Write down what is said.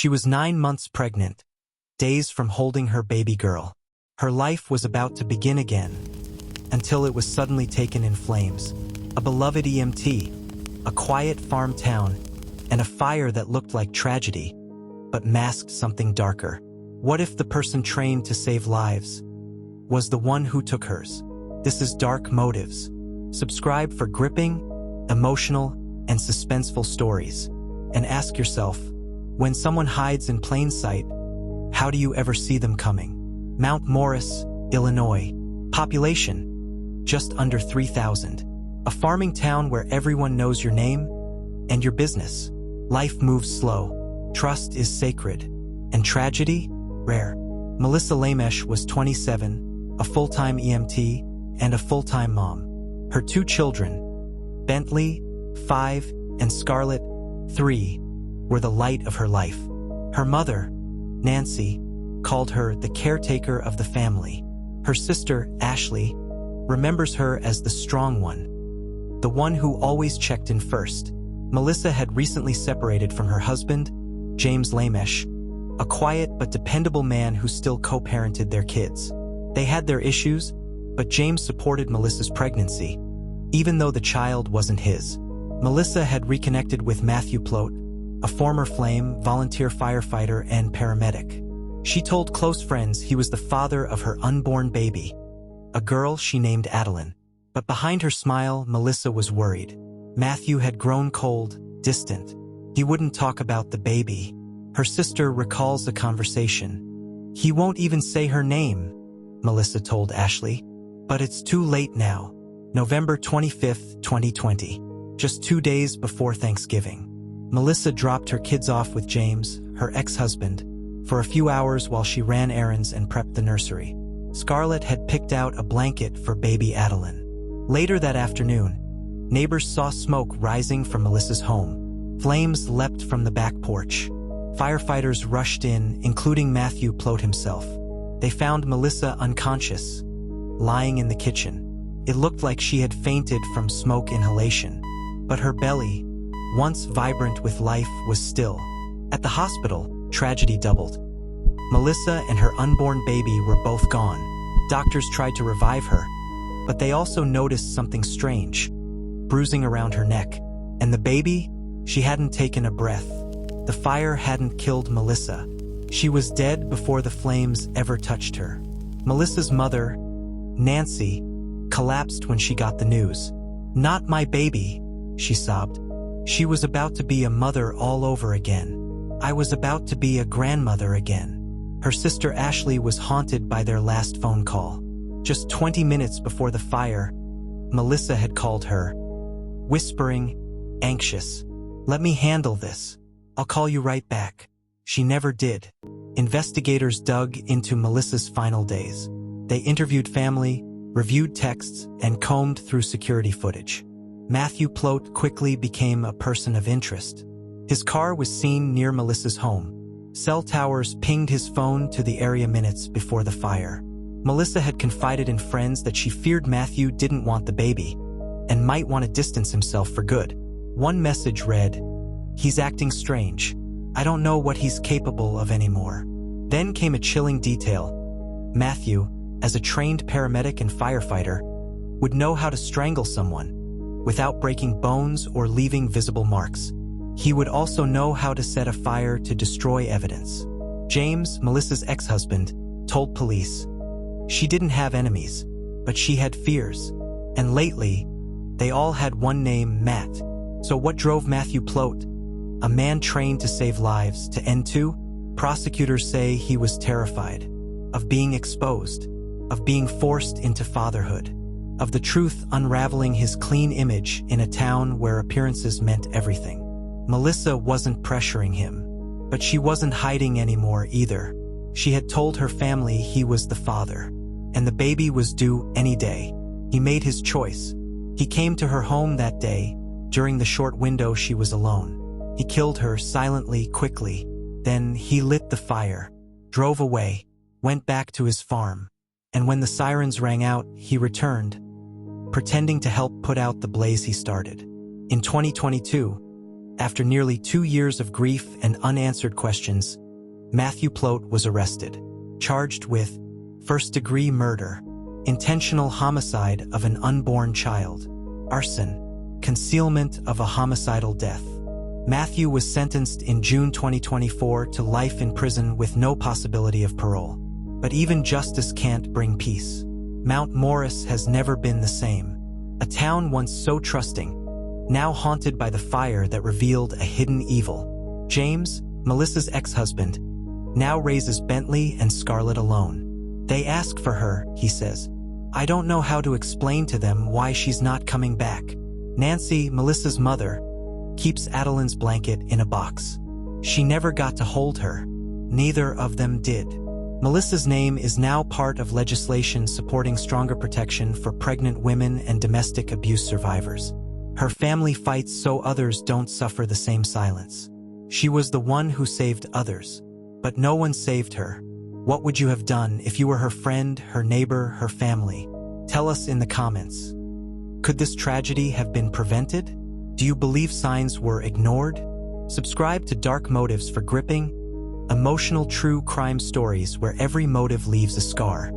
She was 9 months pregnant, days from holding her baby girl. Her life was about to begin again, until it was suddenly taken in flames. A beloved EMT, a quiet farm town, and a fire that looked like tragedy, but masked something darker. What if the person trained to save lives was the one who took hers? This is Dark Motives. Subscribe for gripping, emotional, and suspenseful stories. And ask yourself, when someone hides in plain sight, how do you ever see them coming? Mount Morris, Illinois. Population, just under 3,000. A farming town where everyone knows your name and your business. Life moves slow. Trust is sacred. And tragedy, rare. Melissa Lamesch was 27, a full-time EMT, and a full-time mom. Her 2 children, Bentley, 5, and Scarlett, 3, were the light of her life. Her mother, Nancy, called her the caretaker of the family. Her sister, Ashley, remembers her as the strong one, the one who always checked in first. Melissa had recently separated from her husband, James Lamesch, a quiet but dependable man who still co-parented their kids. They had their issues, but James supported Melissa's pregnancy, even though the child wasn't his. Melissa had reconnected with Matthew Plote, a former Flame, volunteer firefighter, and paramedic. She told close friends he was the father of her unborn baby, a girl she named Adeline. But behind her smile, Melissa was worried. Matthew had grown cold, distant. He wouldn't talk about the baby. Her sister recalls the conversation. He won't even say her name, Melissa told Ashley. But it's too late now. November 25th, 2020. Just 2 days before Thanksgiving. Melissa dropped her kids off with James, her ex-husband, for a few hours while she ran errands and prepped the nursery. Scarlett had picked out a blanket for baby Adeline. Later that afternoon, neighbors saw smoke rising from Melissa's home. Flames leapt from the back porch. Firefighters rushed in, including Matthew Plote himself. They found Melissa unconscious, lying in the kitchen. It looked like she had fainted from smoke inhalation, but her belly, once vibrant with life, was still. At the hospital, tragedy doubled. Melissa and her unborn baby were both gone. Doctors tried to revive her, but they also noticed something strange, bruising around her neck. And the baby? She hadn't taken a breath. The fire hadn't killed Melissa. She was dead before the flames ever touched her. Melissa's mother, Nancy, collapsed when she got the news. "Not my baby," she sobbed. She was about to be a mother all over again. I was about to be a grandmother again. Her sister Ashley was haunted by their last phone call. Just 20 minutes before the fire, Melissa had called her, whispering, anxious, "Let me handle this. I'll call you right back." She never did. Investigators dug into Melissa's final days. They interviewed family, reviewed texts, and combed through security footage. Matthew Plote quickly became a person of interest. His car was seen near Melissa's home. Cell towers pinged his phone to the area minutes before the fire. Melissa had confided in friends that she feared Matthew didn't want the baby and might want to distance himself for good. One message read, "He's acting strange. I don't know what he's capable of anymore." Then came a chilling detail. Matthew, as a trained paramedic and firefighter, would know how to strangle someone without breaking bones or leaving visible marks. He would also know how to set a fire to destroy evidence. James, Melissa's ex-husband, told police she didn't have enemies, but she had fears. And lately, they all had one name, Matt. So what drove Matthew Plote, a man trained to save lives, to end too? Prosecutors say he was terrified of being exposed, of being forced into fatherhood, of the truth unraveling his clean image in a town where appearances meant everything. Melissa wasn't pressuring him, but she wasn't hiding anymore either. She had told her family he was the father, and the baby was due any day. He made his choice. He came to her home that day, during the short window she was alone. He killed her silently, quickly. Then he lit the fire, drove away, went back to his farm, and when the sirens rang out, he returned, pretending to help put out the blaze he started. In 2022, After nearly 2 years of grief and unanswered questions, Matthew Plote was arrested, charged with first-degree murder, intentional homicide of an unborn child, arson, concealment of a homicidal death. Matthew was sentenced in June 2024 to life in prison with no possibility of parole. But even justice can't bring peace. Mount Morris has never been the same. A town once so trusting, now haunted by the fire that revealed a hidden evil. James, Melissa's ex-husband, now raises Bentley and Scarlett alone. They ask for her, he says. I don't know how to explain to them why she's not coming back. Nancy, Melissa's mother, keeps Adeline's blanket in a box. She never got to hold her. Neither of them did. Melissa's name is now part of legislation supporting stronger protection for pregnant women and domestic abuse survivors. Her family fights so others don't suffer the same silence. She was the one who saved others, but no one saved her. What would you have done if you were her friend, her neighbor, her family? Tell us in the comments. Could this tragedy have been prevented? Do you believe signs were ignored? Subscribe to Dark Motives for gripping, emotional true crime stories where every motive leaves a scar.